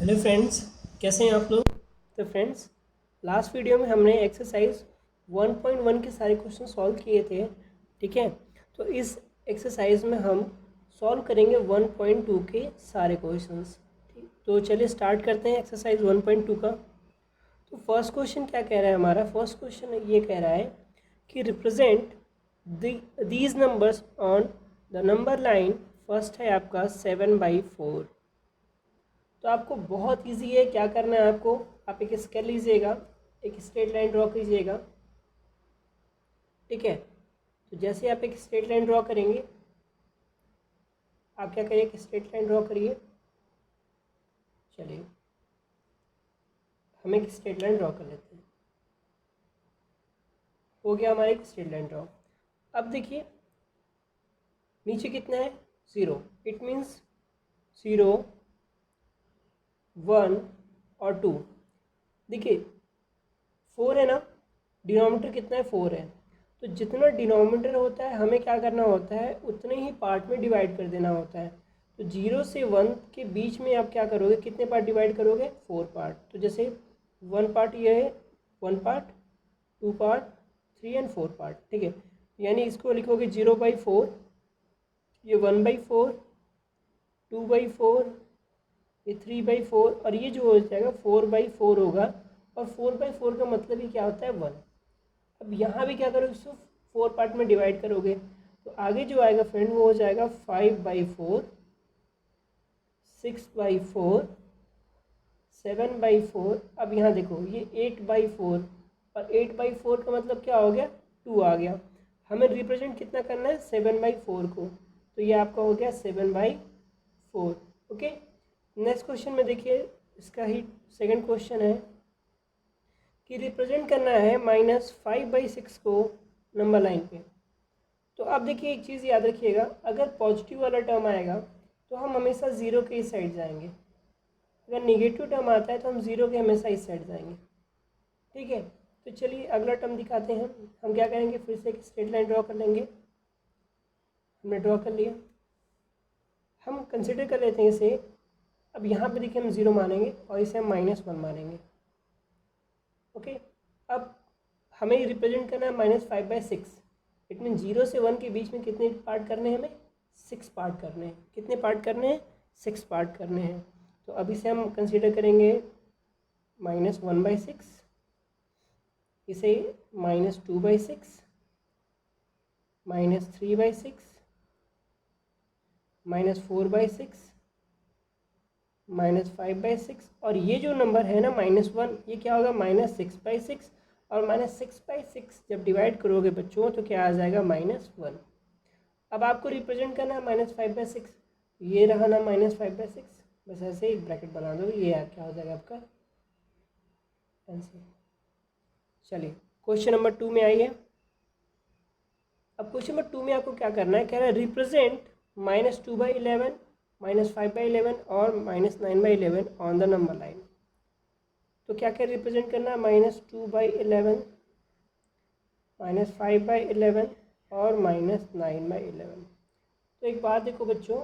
Hello friends, कैसे हैं आप लोग। तो फ्रेंड्स, लास्ट वीडियो में हमने एक्सरसाइज 1.1 के सारे क्वेश्चन सॉल्व किए थे। ठीक है, तो इस एक्सरसाइज में हम सॉल्व करेंगे 1.2 के सारे क्वेश्चंस। ठीक, तो चलिए स्टार्ट करते हैं एक्सरसाइज 1.2 का। तो फर्स्ट क्वेश्चन क्या कह रहा है हमारा? फर्स्ट क्वेश्चन ये कह रहा है कि represent these numbers on the number line. First है आपका 7/4। तो आपको बहुत इजी है, क्या करना है आपको, आप एक स्केल लीजिएगा, एक स्ट्रेट लाइन ड्रॉ कीजिएगा। ठीक है, तो जैसे आप एक स्ट्रेट लाइन ड्रॉ करेंगे, आप क्या करिए, एक स्ट्रेट लाइन ड्रॉ करिए। चलिए हम एक स्ट्रेट लाइन ड्रॉ कर लेते हैं। हो गया हमारा एक स्ट्रेट लाइन ड्रॉ। अब देखिए नीचे कितना है, 0। इट मीन्स 0, 1 और 2। देखिए 4 है ना, डिनोमिनेटर कितना है, 4 है। तो जितना डिनोमिनेटर होता है हमें क्या करना होता है, उतने ही पार्ट में डिवाइड कर देना होता है। तो 0 से 1 के बीच में आप क्या करोगे, कितने पार्ट डिवाइड करोगे, 4 पार्ट। तो जैसे 1 पार्ट ये है, 1 पार्ट, 2 पार्ट, 3 एंड 4 पार्ट। ठीक है, यानी इसको लिखोगे 0/4, ये 1/4, 2/4, ये 3/4, और ये जो हो जाएगा 4/4 होगा। और 4/4 का मतलब ही क्या होता है, 1। अब यहाँ भी क्या करोगे, इसको 4 पार्ट में डिवाइड करोगे, तो आगे जो आएगा फ्रेंड वो हो जाएगा 5/4, 6/4, 7/4। अब यहाँ देखो ये 8/4, और 8/4 का मतलब क्या हो गया, 2 आ गया। हमें रिप्रेजेंट कितना करना है, 7/4 को, तो ये आपका हो गया 7/4। ओके, नेक्स्ट क्वेश्चन में देखिए, इसका ही सेकंड क्वेश्चन है कि रिप्रेजेंट करना है -5/6 को नंबर लाइन पे। तो अब देखिए एक चीज़ याद रखिएगा, अगर पॉजिटिव वाला टर्म आएगा तो हम हमेशा ज़ीरो के इस साइड जाएंगे, अगर निगेटिव टर्म आता है तो हम ज़ीरो के हमेशा इस साइड जाएंगे। ठीक है, तो चलिए अगला टर्म दिखाते हैं। हम क्या करेंगे, फिर से एक स्ट्रेट लाइन ड्रॉ कर लेंगे। हमने ड्रॉ कर लिया, हम कंसिडर कर लेते हैं इसे। अब यहाँ पे देखिए हम ज़ीरो मानेंगे और इसे हम -1 मानेंगे। ओके, अब हमें रिप्रेजेंट करना है -5/6। इट मीन 0 से 1 के बीच में कितने पार्ट करने हैं, हमें 6 पार्ट करने हैं। कितने पार्ट करने हैं, 6 पार्ट करने हैं। तो अभी से हम कंसीडर करेंगे -1/6, इसे -2/6, -3/6, -4/6, -5/6, और ये जो नंबर है ना -1, ये क्या होगा, -6/6। और -6/6 जब डिवाइड करोगे बच्चों तो क्या आ जाएगा, -1। अब आपको रिप्रेजेंट करना है -5/6, ये रहा ना -5/6, बस ऐसे ही ब्रैकेट बना दो, ये क्या हो जाएगा आपका आंसर। चलिए क्वेश्चन नंबर 2 में आइए। अब क्वेश्चन नंबर 2 में आपको क्या करना है, कह रहा है रिप्रेजेंट -2/11, -5/11 और -9/11 ऑन द नंबर लाइन। तो क्या क्या रिप्रेजेंट करना है, -2/11, -5/11 और -9/11। तो एक बात देखो बच्चों,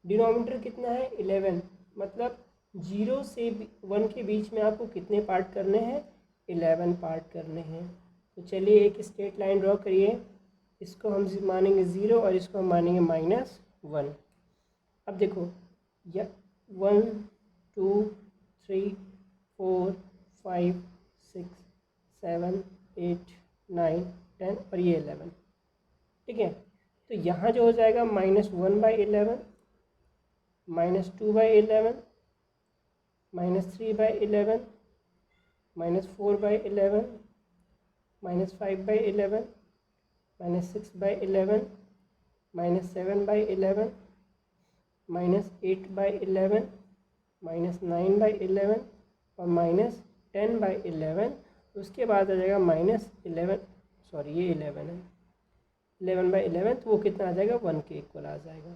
डिनोमिनेटर कितना है, 11, मतलब 0 से 1 के बीच में आपको कितने पार्ट करने हैं, 11 पार्ट करने हैं। तो चलिए एक स्ट्रेट लाइन ड्रॉ करिए, इसको हम मानेंगे 0 और इसको हम मानेंगे -1। अब देखो या 1, 2, 3, 4, 5, 6, 7, 8, 9, 10 और ये 11। ठीक है, तो यहाँ जो हो जाएगा -1/11, -2/11, -3/11, -4/11, -5/11, -6/11, -7/11, -8/11, -9/11 और -10/11। उसके बाद आ जाएगा -11, सॉरी ये 11 है, 11/11, तो वो कितना आ जाएगा, 1 के इक्वल आ जाएगा।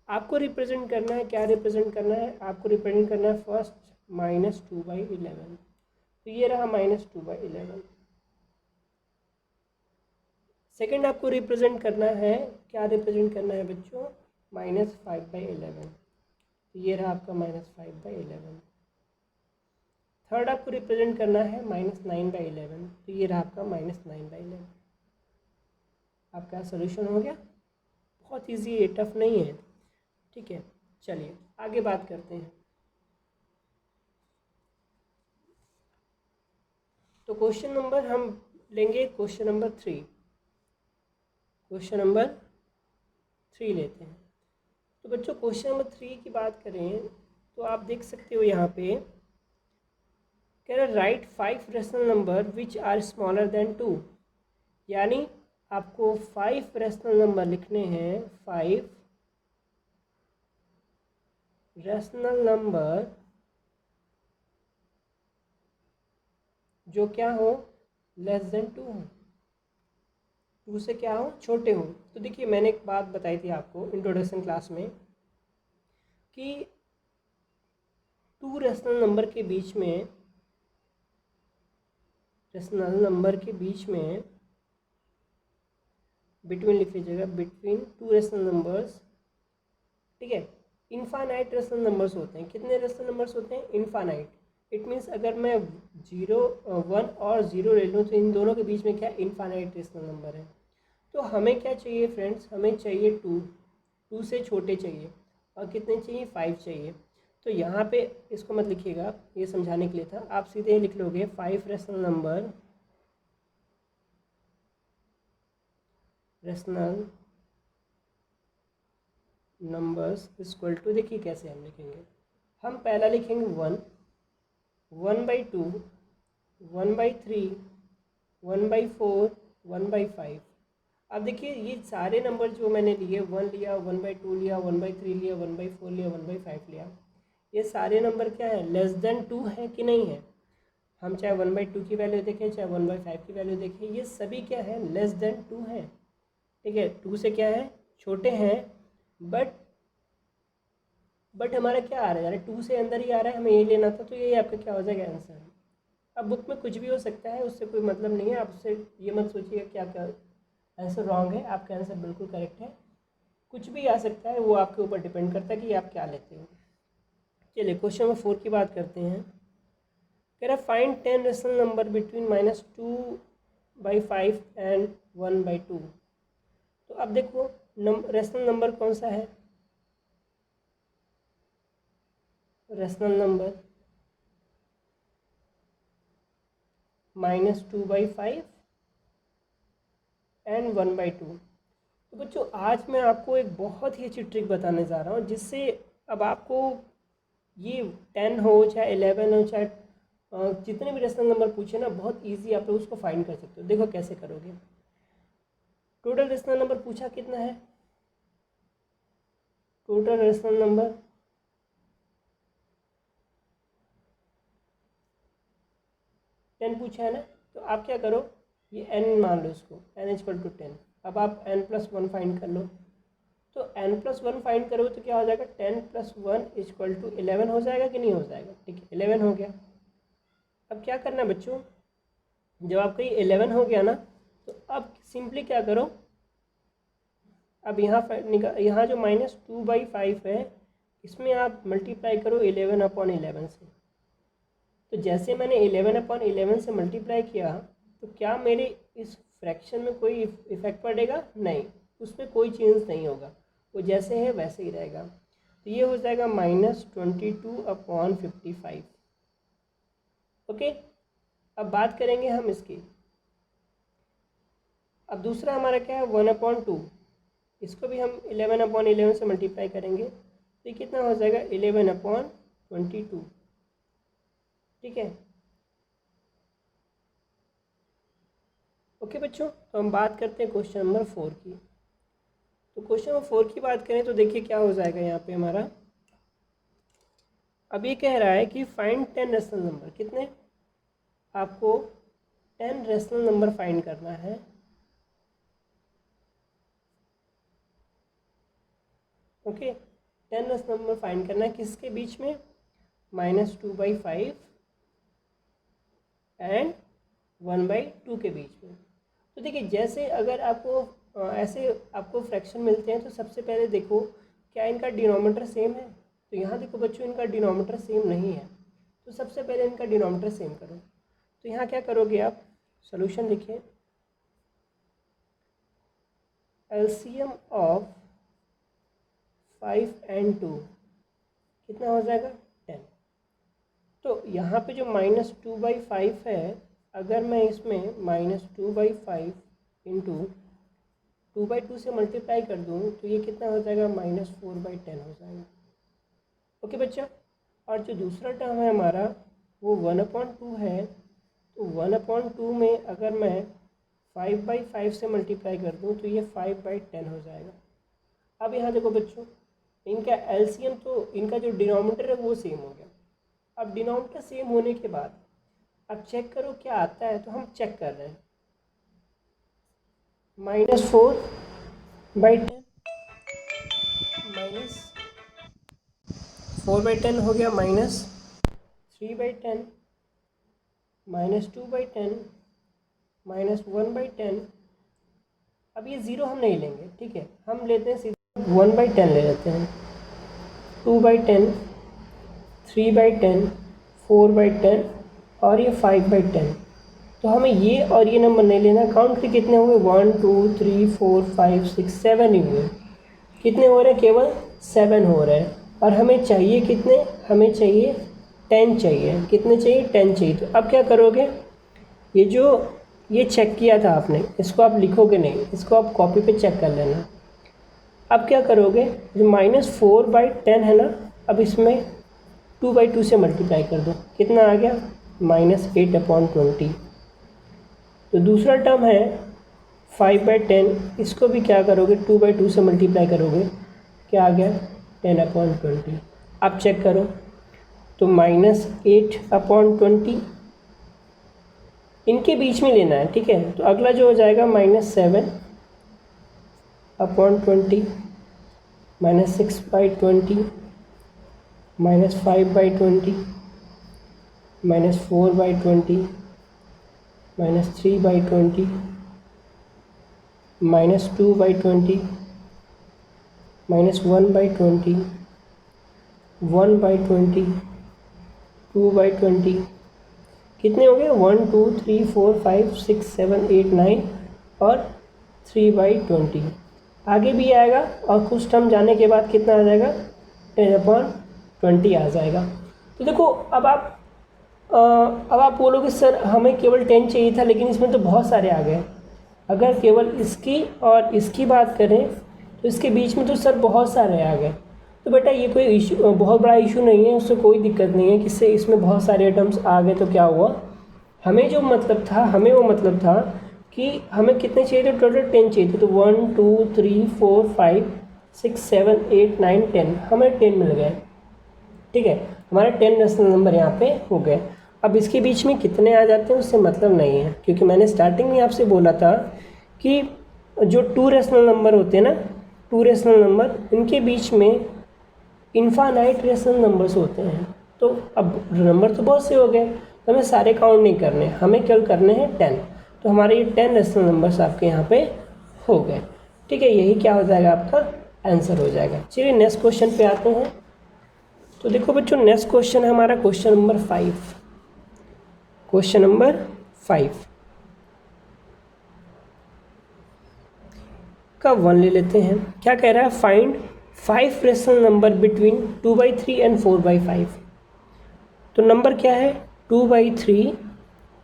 आपको रिप्रेजेंट करना है, क्या रिप्रेजेंट करना है, आपको रिप्रेजेंट करना है फर्स्ट -2/11। तो ये रहा -2/11। सेकंड आपको रिप्रेजेंट करना है, क्या रिप्रेजेंट करना है बच्चों, -5/11। तो ये रहा आपका -5/11। थर्ड आपको रिप्रेजेंट करना है -9/11, तो ये रहा आपका -9/11। आपका सोल्यूशन हो गया। बहुत इजी है, टफ नहीं है। ठीक है, चलिए आगे बात करते हैं। तो क्वेश्चन नंबर हम लेंगे क्वेश्चन नंबर 3। क्वेश्चन नंबर 3 लेते हैं। तो बच्चों क्वेश्चन नंबर 3 की बात करें तो आप देख सकते हो यहाँ पे कह रहा right 5 rational number which are smaller than 2। यानी आपको 5 रेशनल नंबर लिखने हैं, 5 रेशनल नंबर जो क्या हो, लेस देन 2 हो, 2 से क्या हो, छोटे हो। तो देखिए मैंने एक बात बताई थी आपको इंट्रोडक्शन क्लास में कि 2 रेशनल नंबर के बीच में, रेशनल नंबर के बीच में बिटवीन लिख लीजिएगा, बिटवीन 2 रेशनल नंबर्स, ठीक है, इनफाइनाइट रेशनल नंबर्स होते हैं। कितने रेशनल नंबर्स होते हैं, इनफाइनाइट। इट मीन्स अगर मैं 1 और 0 ले लूँ तो इन दोनों के बीच में क्या इनफाइनाइट रेशनल नंबर है। तो हमें क्या चाहिए फ्रेंड्स, हमें चाहिए 2 से छोटे चाहिए, और कितने चाहिए, 5 चाहिए। तो यहाँ पे इसको मत लिखिएगा, ये समझाने के लिए था। आप सीधे लिख लोगे 5 rational number, rational numbers equal to, देखिए कैसे हम लिखेंगे। हम पहला लिखेंगे 1, 1/2, 1/3, 1/4, 1/5। अब देखिए ये सारे नंबर जो मैंने लिए, 1 लिया, 1/2 लिया, 1/3 लिया, 1/4 लिया, 1/5 लिया, ये सारे नंबर क्या है, लेस देन 2 है कि नहीं है। हम चाहे 1/2 की वैल्यू देखें, चाहे 1/5 की वैल्यू देखें, ये सभी क्या है, लेस देन 2 है। ठीक है, 2 से क्या है, छोटे हैं। बट हमारा क्या आ रहा है, 2 से अंदर ही आ रहा है, हमें यही लेना था। तो यही आपका क्या हो जाएगा, आंसर। अब बुक में कुछ भी हो सकता है, उससे कोई मतलब नहीं है। आप उससे ये मत सोचिएगा कि आपका आंसर रॉन्ग है, आपका आंसर बिल्कुल करेक्ट है। कुछ भी आ सकता है, वो आपके ऊपर डिपेंड करता है कि आप क्या लेते हो। चलिए क्वेश्चन नंबर 4 की बात करते हैं। कह रहा find 10 rational number between -2/5 and 1/2। तो अब देखो रेशनल नंबर कौन सा है, रेशनल नंबर -2/5 एंड 1/2। तो बच्चों आज मैं आपको एक बहुत ही अच्छी ट्रिक बताने जा रहा हूँ, जिससे अब आपको ये 10 हो चाहे 11 हो चाहे जितने भी रेशनल नंबर पूछे ना, बहुत इजी आप लोग उसको फाइंड कर सकते हो। देखो कैसे करोगे। टोटल रेशनल नंबर पूछा कितना है, टोटल रेशनल नंबर 10 पूछा है ना। तो आप क्या करो, ये n मान लो इसको, n = 10। अब आप n+1 फाइंड कर लो। तो n+1 फाइंड करोगे तो क्या हो जाएगा, 10 + 1 = 11 हो जाएगा कि नहीं हो जाएगा। ठीक है, 11 हो गया। अब क्या करना है बच्चों, जब आपका ये 11 हो गया ना, तो अब सिंपली क्या करो, अब यहाँ जो -2/5 है, इसमें आप मल्टीप्लाई करो 11/11 से। तो जैसे मैंने 11/11 से मल्टीप्लाई किया, तो क्या मेरे इस फ्रैक्शन में कोई इफेक्ट पड़ेगा, नहीं, उसमें कोई चेंज नहीं होगा, वो जैसे है वैसे ही रहेगा। तो ये हो जाएगा -22/55। ओके, अब बात करेंगे हम इसकी। अब दूसरा हमारा क्या है, 1/2। इसको भी हम 11/11 से मल्टीप्लाई करेंगे, तो ये कितना हो जाएगा, 11/22। ठीक है, ओके बच्चों। तो हम बात करते हैं क्वेश्चन नंबर 4 की। तो क्वेश्चन नंबर 4 की बात करें तो देखिए क्या हो जाएगा यहाँ पे हमारा। अब ये कह रहा है कि फाइंड 10 रेशनल नंबर, कितने, आपको 10 रेशनल नंबर फाइंड करना है। ओके, 10 रेशनल नंबर फाइंड करना है, किसके बीच में, -2/5 एंड 1/2 के बीच में। तो देखिए जैसे अगर आपको ऐसे आपको फ्रैक्शन मिलते हैं, तो सबसे पहले देखो क्या इनका डिनोमिनेटर सेम है। तो यहाँ देखो बच्चों इनका डिनोमीटर सेम नहीं है, तो सबसे पहले इनका डिनोमीटर सेम करो। तो यहाँ क्या करोगे आप, सॉल्यूशन लिखिए, एलसीएम ऑफ 5 and 2 कितना हो जाएगा 10। तो यहाँ पे जो -2/5 है, अगर मैं इसमें -2/5 इंटू 2/2 से मल्टीप्लाई कर दूँ तो ये कितना हो जाएगा, -4/10 हो जाएगा। ओके बच्चा, और जो दूसरा टर्म है हमारा वो 1/2 है, तो 1/2 में अगर मैं 5/5 से मल्टीप्लाई कर दूँ तो ये 5/10 हो जाएगा। अब यहाँ देखो बच्चों, इनका एलसीएम तो इनका जो डिनोमिनेटर है वो सेम हो गया। अब डिनोमिनेटर सेम होने के बाद अब चेक करो क्या आता है, तो हम चेक कर रहे हैं, -4/10 -4/10 हो गया, -3/10 -2/10 -1/10। अब ये ज़ीरो हम नहीं लेंगे, ठीक है, हम लेते हैं सीधे 1/10 ले लेते हैं, 2/10 3/10 4/10 और ये 5/10। तो हमें ये और ये नंबर नहीं लेना। काउंट के कितने हुए, 1 2 3 4 5 6 7 ही हुए। कितने हो रहे हैं, केवल 7 हो रहे हैं। और हमें चाहिए कितने, हमें चाहिए 10 चाहिए। कितने चाहिए, 10 चाहिए। तो अब क्या करोगे, ये जो ये चेक किया था आपने, इसको आप लिखोगे नहीं, इसको आप कॉपी पे चेक कर लेना। अब क्या करोगे, जो -4/10 है ना, अब इसमें 2/2 से मल्टीप्लाई कर दो, कितना आ गया, -8/20। तो दूसरा टर्म है 5/10, इसको भी क्या करोगे, 2/2 से मल्टीप्लाई करोगे, क्या आ गया, 10/20। अब चेक करो, तो -8/20 इनके बीच में लेना है, ठीक है। तो अगला जो हो जाएगा -7/20 -6/20 -5/20 -4/20 -3/20 -2/20 -1/20 1/20 2/20। कितने हो गए, 1 2 3 4 5 6 7 8 9 और 3/20। आगे भी आएगा और कुछ टर्म जाने के बाद कितना आ जाएगा, 10/20 आ जाएगा। तो देखो अब आप बोलोगे सर हमें केवल 10 चाहिए था, लेकिन इसमें तो बहुत सारे आ गए। अगर केवल इसकी और इसकी बात करें तो इसके बीच में तो सर बहुत सारे आ गए। तो बेटा ये कोई इशू, बहुत बड़ा इशू नहीं है, उससे कोई दिक्कत नहीं है कि इससे इसमें बहुत सारे आइटम्स आ गए तो क्या हुआ। हमें जो मतलब था, हमें वो मतलब था कि हमें कितने चाहिए थे, टोटल 10 चाहिए थे। तो 1 2 3 4 5 6 7 8 9 10, हमें 10 मिल गए, ठीक है। हमारे 10 रेशनल नंबर यहाँ पे हो गए। अब इसके बीच में कितने आ जाते हैं उससे मतलब नहीं है, क्योंकि मैंने स्टार्टिंग में आपसे बोला था कि जो 2 रेशनल नंबर होते हैं ना, 2 रेशनल नंबर, इनके बीच में इनफाइनाइट रेशनल नंबर्स होते हैं। तो अब नंबर तो बहुत से हो गए, तो हमें सारे काउंट नहीं करने, हमें केवल करने हैं 10। तो हमारे ये 10 रेशनल नंबर्स आपके यहाँ पे हो गए, ठीक है। यही क्या हो जाएगा, आपका आंसर हो जाएगा। चलिए नेक्स्ट क्वेश्चन पे आते हैं। तो देखो बच्चों, नेक्स्ट क्वेश्चन है हमारा क्वेश्चन नंबर 5। क्वेश्चन नंबर 5 का 1 ले लेते हैं। क्या कह रहा है, find 5 rational number between 2/3 and 4/5। तो नंबर क्या है, 2/3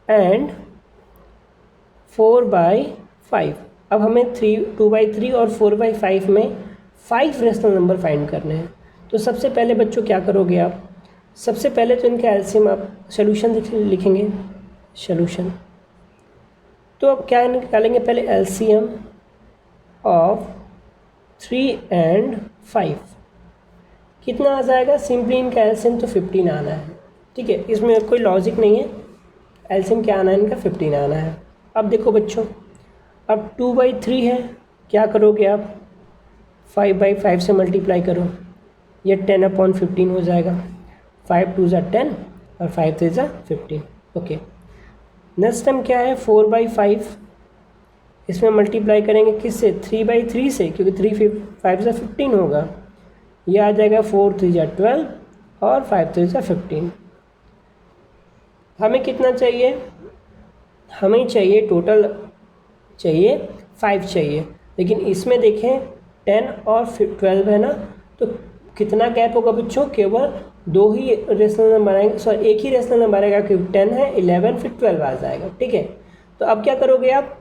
एंड 4/5। अब हमें 2/3 और 4/5 में 5 रेशनल नंबर फाइंड करने हैं। तो सबसे पहले बच्चों क्या करोगे आप, सबसे पहले तो इनका एलसीएम आप सोल्यूशन लिखेंगे, सोल्यूशन। तो अब क्या निकालेंगे, पहले एलसीएम ऑफ 3 and 5 कितना आ जाएगा। सिंपली इनका एलसीएम तो 15 आना है, ठीक है, इसमें कोई लॉजिक नहीं है। एलसीएम क्या आना है, इनका 15 आना है। अब देखो बच्चों, अब 2/3 है, क्या करोगे आप, 5/5 से मल्टीप्लाई करो, ये 10/15 हो जाएगा। 5 2 ज़ा 10 और 5 3 ज़ा 15। ओके, नेक्स्ट टाइम क्या है, 4/5, इसमें मल्टीप्लाई करेंगे किससे, 3/3 से, क्योंकि 3 5 ज़ा 15 होगा। ये आ जाएगा 4 3 जा 12 और 5 3 जा 15। हमें कितना चाहिए, हमें चाहिए टोटल चाहिए 5 चाहिए, लेकिन इसमें देखें 10 और 12 है ना, तो कितना गैप होगा बच्चों, केवल 2 ही रेशनल नंबर आएंगे, सॉरी एक ही रेशनल नंबर आएगा, क्योंकि 10 है 11 फिर 12 आ जाएगा। ठीक है, तो अब क्या करोगे आप,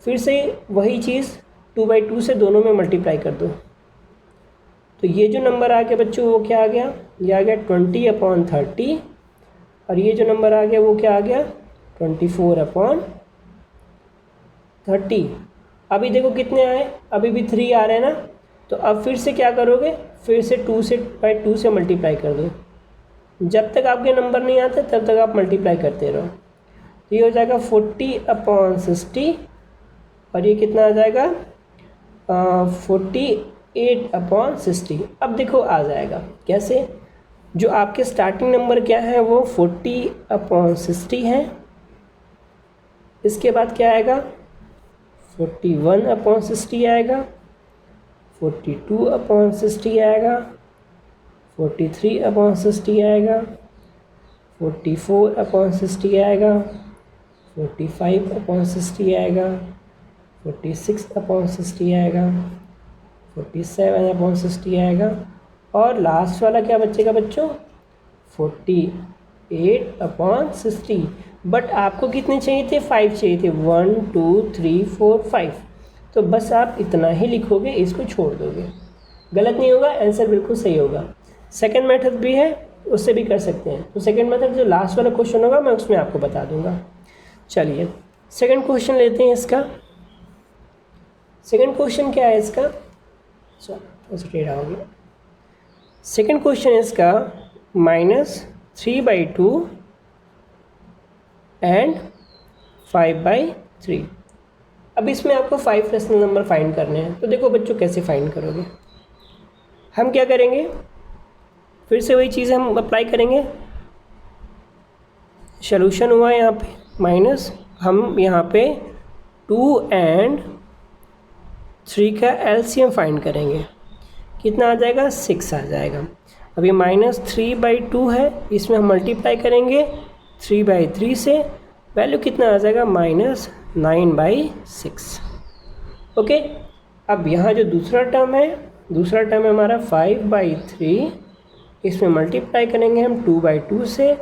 फिर से वही चीज़ 2/2 से दोनों में मल्टीप्लाई कर दो। तो ये जो नंबर आ गया बच्चों वो क्या आ गया, ये आ गया 20/30, और ये जो नंबर आ गया वो क्या आ गया 24/30। अभी देखो कितने आए, अभी भी 3 आ रहे हैं ना, तो अब फिर से क्या करोगे, फिर से 2 से मल्टीप्लाई कर दो। जब तक आपके नंबर नहीं आते तब तक आप मल्टीप्लाई करते रहो। तो ये हो जाएगा 40/60, और ये कितना आ जाएगा 48/60। अब देखो आ जाएगा कैसे, जो आपके स्टार्टिंग नंबर क्या है वो 40/60 है, इसके बाद क्या आएगा 41/60 आएगा, 42/60 आएगा, 43/60 आएगा, 44/60 आएगा, 45/60 आएगा, 46/60 आएगा, 47/60 आएगा, और लास्ट वाला क्या बचेगा बच्चों 48/60। बट आपको कितने चाहिए थे, 5 चाहिए थे, 1 2 3 4 5। तो बस आप इतना ही लिखोगे, इसको छोड़ दोगे, गलत नहीं होगा, आंसर बिल्कुल सही होगा। सेकंड मेथड भी है, उससे भी कर सकते हैं। तो सेकंड मेथड जो लास्ट वाला क्वेश्चन होगा मैं उसमें आपको बता दूंगा। चलिए सेकंड क्वेश्चन लेते हैं इसका। सेकंड क्वेश्चन क्या है इसका, चलो टेढ़ा हो गया। सेकंड क्वेश्चन इसका -3/2 एंड 5/3। अब इसमें आपको 5 रेशनल नंबर फाइंड करने हैं। तो देखो बच्चों कैसे फाइंड करोगे, हम क्या करेंगे, फिर से वही चीज़ हम अप्लाई करेंगे। सॉल्यूशन हुआ यहाँ पे माइनस, हम यहाँ पे 2 एंड 3 का एलसीएम फाइंड करेंगे, कितना आ जाएगा 6 आ जाएगा। अब ये -3/2 है, इसमें हम मल्टीप्लाई करेंगे 3/3 से, वैल्यू कितना आ जाएगा -9/6। ओके, अब यहाँ जो दूसरा टर्म है हमारा 5/3, इसमें मल्टीप्लाई करेंगे हम 2/2 से,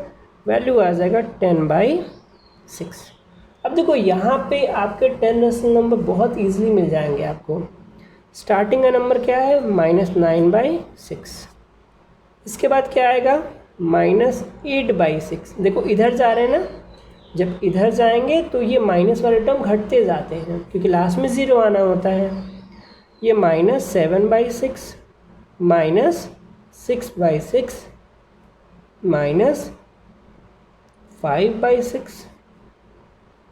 वैल्यू आ जाएगा 10/6। अब देखो यहाँ पे आपके 10 रेशनल नंबर बहुत इजीली मिल जाएंगे आपको। स्टार्टिंग का नंबर क्या है -9/6, इसके बाद क्या आएगा -8/6। देखो इधर जा रहे हैं ना, जब इधर जाएंगे तो ये माइनस वाले टर्म घटते जाते हैं, क्योंकि लास्ट में 0 आना होता है। ये -7/6, -6/6, -5/6,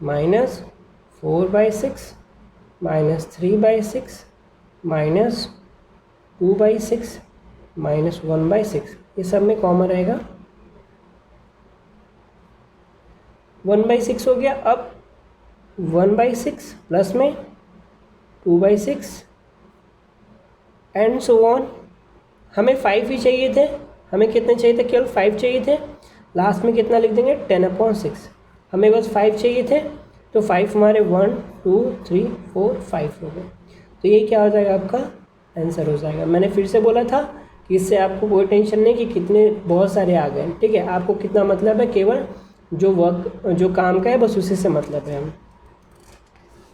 -4/6, -3/6, -2/6, -1/6। ये सब में कॉमन रहेगा, 1/6 हो गया। अब 1/6 प्लस में 2/6 एंड सो ऑन। हमें 5 ही चाहिए थे, हमें कितने चाहिए थे, केवल 5 चाहिए थे। लास्ट में कितना लिख देंगे 10/6, हमें बस 5 चाहिए थे, तो 5 हमारे 1 2 3 4 5 हो गए। तो ये क्या हो जाएगा आपका आंसर हो जाएगा। मैंने फिर से बोला था कि इससे आपको कोई टेंशन नहीं कि कितने बहुत सारे आ गए, ठीक है। आपको कितना मतलब है, केवल जो काम का है बस उसी से मतलब है हम।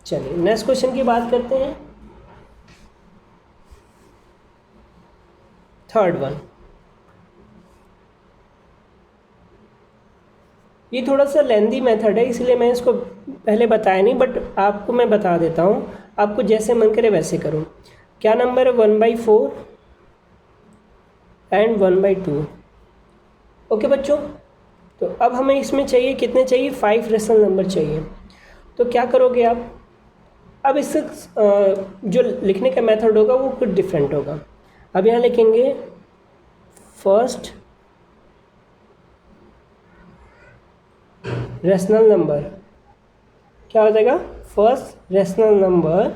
चलिए नेक्स्ट क्वेश्चन की बात करते हैं, थर्ड वन। ये थोड़ा सा लेंदी मेथड है, इसलिए मैं इसको पहले बताया नहीं, बट आपको मैं बता देता हूँ, आपको जैसे मन करे वैसे करो। क्या नंबर है 1/4 एंड 1/2। ओके बच्चों, तो अब हमें इसमें चाहिए कितने चाहिए 5 रेशनल नंबर चाहिए। तो क्या करोगे आप, अब इससे जो लिखने का मेथड होगा वो कुछ डिफरेंट होगा। अब यहाँ लिखेंगे फर्स्ट रेशनल नंबर, क्या हो जाएगा फर्स्ट रेशनल नंबर।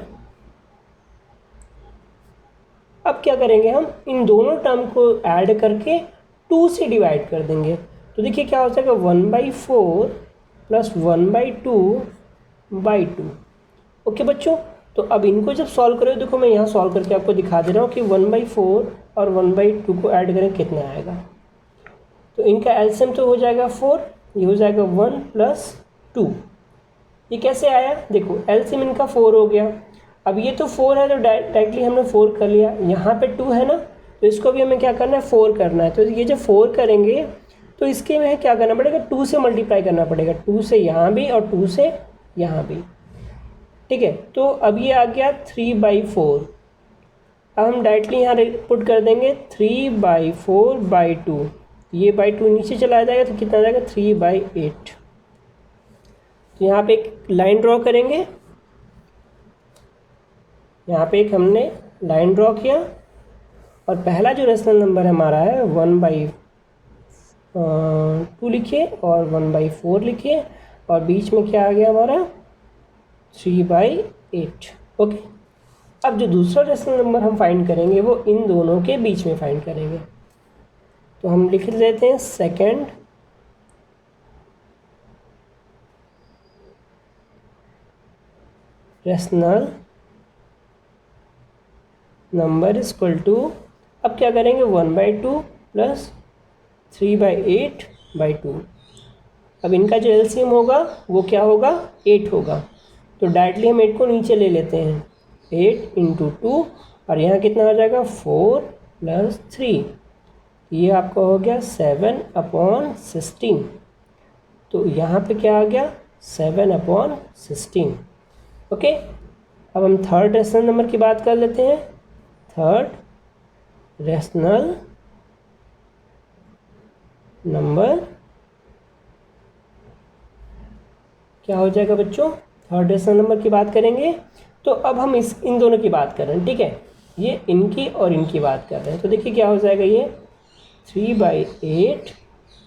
अब अब क्या करेंगे, हम इन दोनों टर्म को ऐड करके 2 से डिवाइड कर देंगे। तो देखिए क्या हो जाएगा, 1/4 प्लस 1/2/2। ओके बच्चों, तो अब इनको जब सॉल्व करें, देखो मैं यहाँ सॉल्व करके आपको दिखा दे रहा हूँ कि 1/4 और 1/2 को ऐड करें कितना आएगा। तो इनका एलसीएम तो हो जाएगा 4, ये हो जाएगा 1 + 2। ये कैसे आया, देखो एलसीएम इनका 4 हो गया। अब ये तो 4 है तो डायरेक्टली हमने 4 कर लिया। यहाँ पे 2 है ना, तो इसको भी हमें क्या करना है, 4 करना है। तो ये जब 4 करेंगे तो इसके में क्या करना पड़ेगा, 2 से मल्टीप्लाई करना पड़ेगा, 2 से यहाँ भी और 2 से यहाँ भी। ठीक है, तो अब ये आ गया 3/4। अब हम डायरेक्टली यहाँ पुट कर देंगे 3/4/2। ये बाई 2 नीचे चला जाएगा तो कितना आ जाएगा, 3/8। तो यहाँ पे एक लाइन ड्रॉ करेंगे, यहाँ पे एक हमने लाइन ड्रॉ किया और पहला जो रेशनल नंबर हमारा है 1/2 लिखिए और 1/4 लिखिए और बीच में क्या आ गया हमारा 3/8। ओके, अब जो दूसरा रेशनल नंबर हम फाइंड करेंगे वो इन दोनों के बीच में फाइंड करेंगे। तो हम लिख लेते हैं second rational number is equal to, अब क्या करेंगे 1/2 प्लस 3/8/2। अब इनका जो एलसीएम होगा वो क्या होगा, 8 होगा। तो डायरेक्टली हम 8 को नीचे ले लेते हैं, 8 × 2 और यहाँ कितना हो जाएगा 4 + 3, ये आपका हो गया 7/16। तो यहाँ पे क्या आ गया 7/16। ओके, अब हम थर्ड रेशनल नंबर की बात कर लेते हैं। थर्ड रेशनल नंबर क्या हो जाएगा बच्चों, थर्ड रेशनल नंबर की बात करेंगे। तो अब हम इन दोनों की बात कर रहे हैं, ठीक है, ये इनकी और इनकी बात कर रहे हैं। तो देखिए क्या हो जाएगा, ये 3/8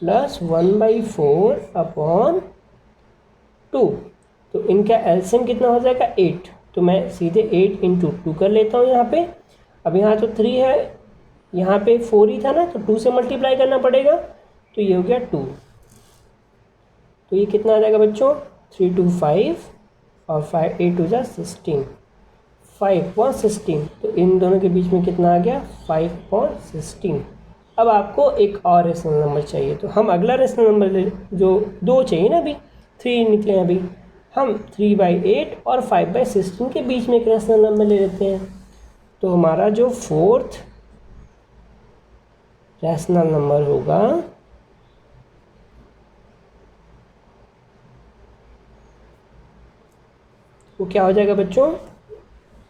प्लस 1/4/2। तो इनका एलसीएम कितना हो जाएगा 8। तो मैं सीधे 8 × 2 कर लेता हूँ यहाँ पे। अब यहाँ तो 3 है, यहाँ पे 4 ही था ना, तो 2 से मल्टीप्लाई करना पड़ेगा, तो ये हो गया 2। तो ये कितना आ जाएगा बच्चों, 3 2 5 और 5 8 2 16, 5/16। तो इन दोनों के बीच में कितना आ गया 5/16। अब आपको एक और रेशनल नंबर चाहिए, तो हम अगला रेशनल नंबर ले, जो 2 चाहिए ना, अभी 3 निकले हैं, अभी हम 3/8 और 5/16 के बीच में एक रेशनल नंबर ले लेते हैं। तो हमारा जो फोर्थ रैशनल नंबर होगा वो क्या हो जाएगा बच्चों,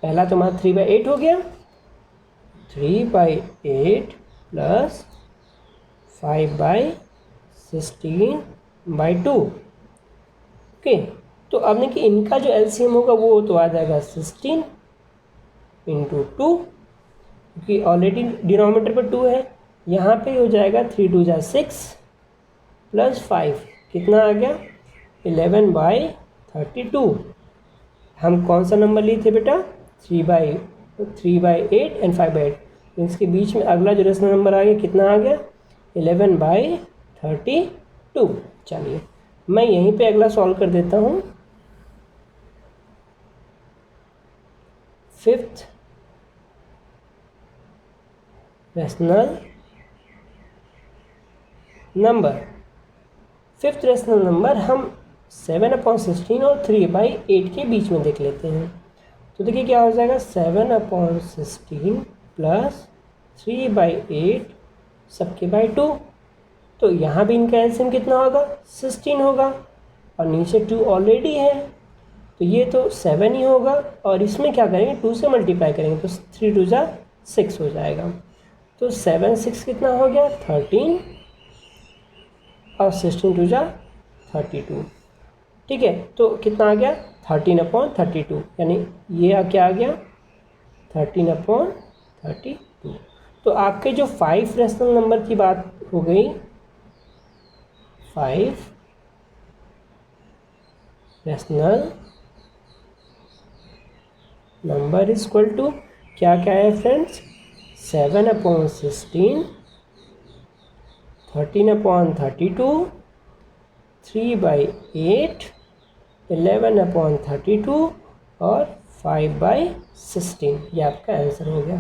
पहला तो हमारा 3/8 हो गया, 3/8 प्लस 5/16/2। ओके, तो अब देखिए इनका जो एलसीएम होगा वो तो आ जाएगा 16 × 2, क्योंकि ऑलरेडी डिनोमिनेटर पर 2 है। यहाँ पे हो जाएगा 3 2 6 प्लस 5, कितना आ गया 11/32। हम कौन सा नंबर लिए थे बेटा, 3/8 एंड 5/8। इसके बीच में अगला जो रेशनल नंबर आ गया कितना आ गया 11/32। चलिए मैं यहीं पे अगला सॉल्व कर देता हूँ। फिफ्थ रैशनल नंबर हम 7/16 और 3/8 के बीच में देख लेते हैं। तो देखिए क्या हो जाएगा 7/16 प्लस 3/8 सबके बाई 2। तो यहाँ भी इनका एलसीएम कितना होगा 16 होगा और नीचे 2 ऑलरेडी है, तो ये तो 7 ही होगा। और इसमें क्या करेंगे 2 से मल्टीप्लाई करेंगे तो 3 2 6 हो जाएगा। तो 7 6 कितना हो गया 13 और 16 2 32। ठीक है, तो कितना आ गया 13/32, यानी ये क्या आ गया 13/32। तो आपके जो 5 रैशनल नंबर की बात हो गई, 5 rational number is equal to क्या क्या है फ्रेंड्स, 7/16, 13/32, 3/8, 11/32 और 5/16। ये आपका आंसर हो गया।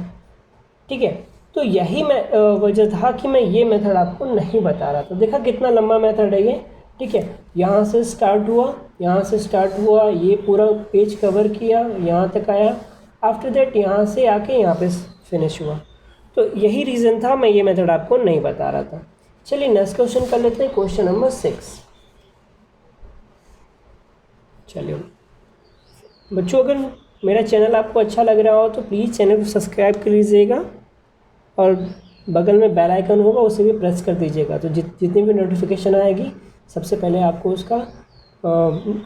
ठीक है, तो यही मैं वजह था कि मैं ये मेथड आपको नहीं बता रहा था। देखा कितना लंबा मेथड है ये। ठीक है, यहाँ से स्टार्ट हुआ, यहाँ से स्टार्ट हुआ, ये पूरा पेज कवर किया, यहाँ तक आया, आफ्टर दैट यहाँ से आके यहाँ पे फिनिश हुआ। तो यही रीज़न था मैं ये मेथड आपको नहीं बता रहा था। चलिए नेक्स्ट क्वेश्चन कर लेते हैं, क्वेश्चन नंबर 6। चलिए बच्चों, अगर मेरा चैनल आपको अच्छा लग रहा हो तो प्लीज़ चैनल को सब्सक्राइब कर लीजिएगा और बगल में बेल आइकन होगा उसे भी प्रेस कर दीजिएगा। तो जितनी भी नोटिफिकेशन आएगी सबसे पहले आपको उसका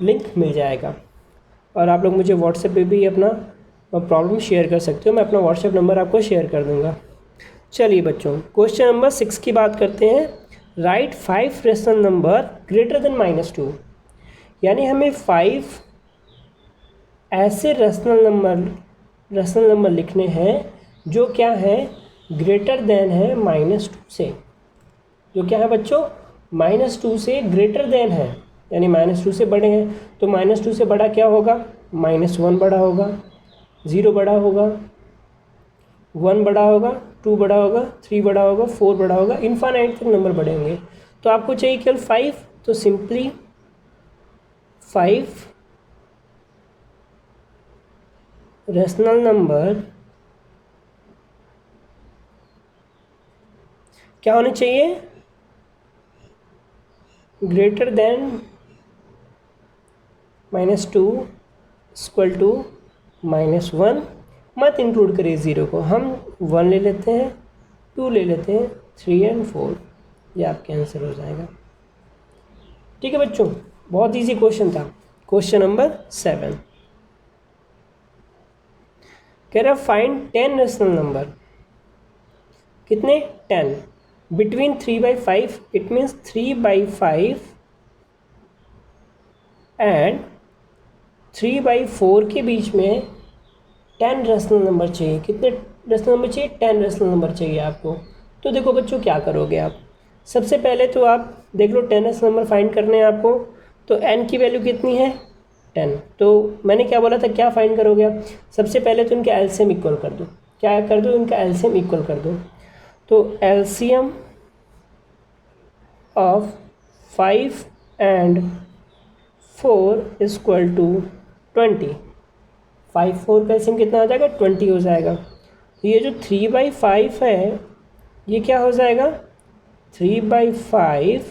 लिंक मिल जाएगा। और आप लोग मुझे व्हाट्सएप पे भी अपना प्रॉब्लम शेयर कर सकते हो, मैं अपना व्हाट्सएप नंबर आपको शेयर कर दूँगा। चलिए बच्चों, क्वेश्चन नंबर 6 की बात करते हैं। Right 5 rational number greater than -2। यानी हमें 5 ऐसे रेशनल नंबर लिखने हैं जो क्या है, ग्रेटर देन है -2 से। जो क्या है बच्चों, -2 से ग्रेटर देन है, यानी -2 से बड़े हैं। तो -2 से बड़ा क्या होगा, -1 बड़ा होगा, 0 बड़ा होगा, 1 बड़ा होगा, 2 बड़ा होगा, 3 बड़ा होगा, 4 बड़ा होगा, इनफाइनाइट तक नंबर बढ़े होंगे। तो आपको चाहिए केवल 5, तो सिंपली 5 रेशनल नंबर क्या होने चाहिए, ग्रेटर देन -2 इक्वल टू -1। मत इंक्लूड करिए 0 को, हम 1 ले लेते हैं, 2 ले लेते हैं, 3 एंड 4। ये आपके आंसर हो जाएगा। ठीक है बच्चों, बहुत इजी क्वेश्चन था। क्वेश्चन नंबर 7 कह रहा फाइंड 10 रेशनल नंबर। कितने, 10 बिटवीन 3/5। इट मीन्स 3/5 एंड 3/4 के बीच में 10 रेशनल नंबर चाहिए। कितने रेशनल नंबर चाहिए, 10 रेशनल नंबर चाहिए आपको। तो देखो बच्चों क्या करोगे आप, सबसे पहले तो आप देख लो 10 रेशनल नंबर फाइंड करने हैं आपको। तो n की वैल्यू कितनी है, 10। तो मैंने क्या बोला था, क्या फाइंड करोगे आप, सबसे पहले तो इनका एलसीएम इक्वल कर दो। क्या कर दो, इनका एलसीएम इक्वल कर दो। तो LCM of 5 and 4 equal to 20। 5 4 का एलसीएम कितना हो जाएगा, 20 हो जाएगा। तो ये जो 3/5 है ये क्या हो जाएगा, 3/5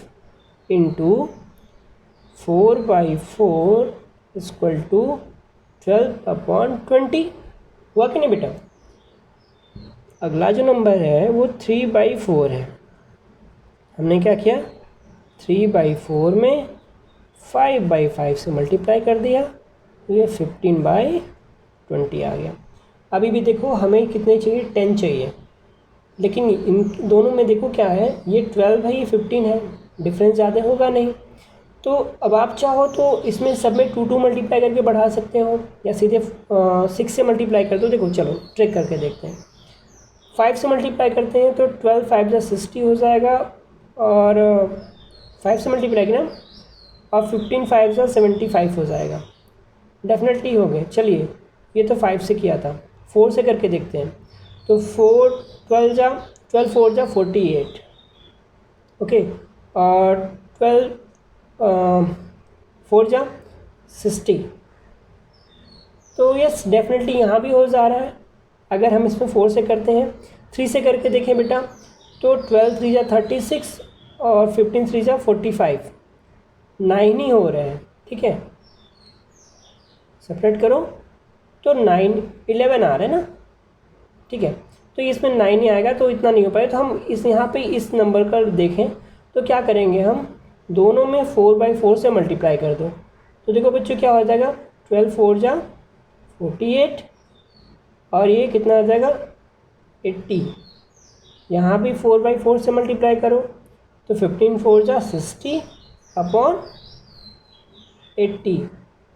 इंटू 4/4 इक्वल टू 12/20। हुआ कि नहीं बेटा। अगला जो नंबर है वो 3/4 है। हमने क्या किया, 3/4 में 5/5 से मल्टीप्लाई कर दिया, तो ये 15/20 आ गया। अभी भी देखो हमें कितने चाहिए, 10 चाहिए, लेकिन इन दोनों में देखो क्या है, ये 12 है, ये 15 है, डिफरेंस ज़्यादा होगा नहीं। तो अब आप चाहो तो इसमें सब में 2 मल्टीप्लाई करके बढ़ा सकते हो, या सीधे 6 से मल्टीप्लाई कर दो। देखो चलो ट्रिक करके देखते हैं। 5 से मल्टीप्लाई करते हैं तो 12 5 जा 60 हो जाएगा, और 5 से मल्टीप्लाई किया और 15 5 जा 75 हो जाएगा। डेफिनेटली हो गए। चलिए ये तो 5 से किया था, 4 से करके देखते हैं। तो 12 4 जा 48, ओके, और 4 जा 60। तो यस डेफिनेटली यहाँ भी हो जा रहा है। अगर हम इसमें 4 से करते हैं, 3 से करके देखें बेटा, तो 12 3 जा 36 और 15 3 जा 45, 9 ही हो रहे हैं। ठीक है, सेपरेट करो तो 9 11 आ रहे हैं ना। ठीक है, तो इसमें 9 ही आएगा, तो इतना नहीं हो पाएगा। तो हम इस यहाँ पे इस नंबर का देखें तो क्या करेंगे, हम दोनों में 4/4 से मल्टीप्लाई कर दो। तो देखो बच्चों क्या हो जाएगा, 12 4 जा 48 और ये कितना आ जाएगा 80। यहाँ भी 4/4 से मल्टीप्लाई करो तो 15 4 जा 60 अपॉन 80।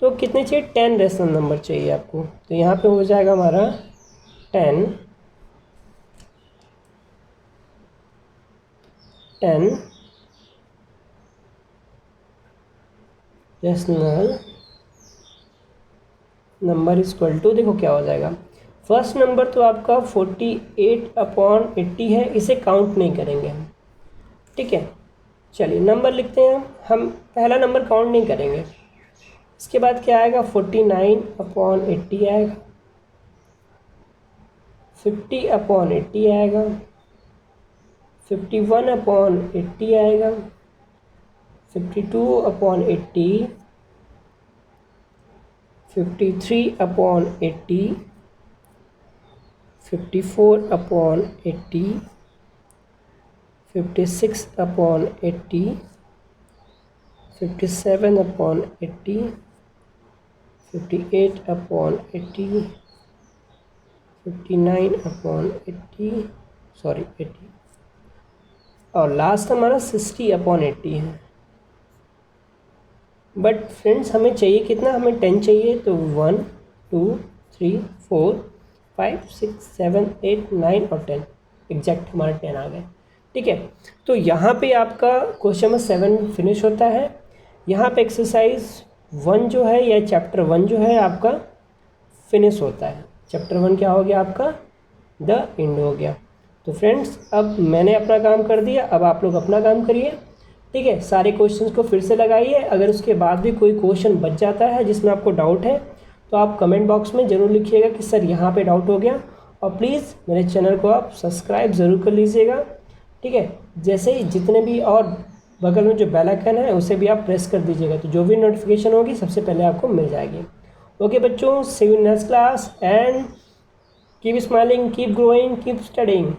तो कितने चाहिए, 10 रेशनल नंबर चाहिए आपको। तो यहाँ पे हो जाएगा हमारा 10 10 rational number is equal to, देखो क्या हो जाएगा। फर्स्ट नंबर तो आपका 48/80 है, इसे काउंट नहीं करेंगे हम, ठीक है। चलिए नंबर लिखते हैं हम पहला नंबर काउंट नहीं करेंगे। इसके बाद क्या आएगा, 49/80 आएगा, 50/80 आएगा, 51/80 आएगा, 52/80, 53/80, 54/80, 56/80, 57/80, 58/80, 59/80, सॉरी 80, और लास्ट हमारा 60/80 है। बट फ्रेंड्स हमें चाहिए कितना, हमें 10 चाहिए, तो 1 2 3 4 5 6 7 8 9 और 10, एग्जैक्ट हमारा 10 आ गए, ठीक है। तो यहाँ पे आपका क्वेश्चन नंबर 7 फिनिश होता है। यहाँ पे एक्सरसाइज 1 जो है या चैप्टर 1 जो है आपका फिनिश होता है। चैप्टर 1 क्या हो गया आपका, द एंड हो गया। तो फ्रेंड्स अब मैंने अपना काम कर दिया, अब आप लोग अपना काम करिए, ठीक है। सारे क्वेश्चंस को फिर से लगाइए। अगर उसके बाद भी कोई क्वेश्चन बच जाता है जिसमें आपको डाउट है तो आप कमेंट बॉक्स में ज़रूर लिखिएगा कि सर यहाँ पे डाउट हो गया, और प्लीज़ मेरे चैनल को आप सब्सक्राइब ज़रूर कर लीजिएगा, ठीक है। जैसे ही जितने भी और बगल में जो बेल आइकन है उसे भी आप प्रेस कर दीजिएगा, तो जो भी नोटिफिकेशन होगी सबसे पहले आपको मिल जाएगी। ओके बच्चों, see you next class and keep smiling, keep growing, keep studying.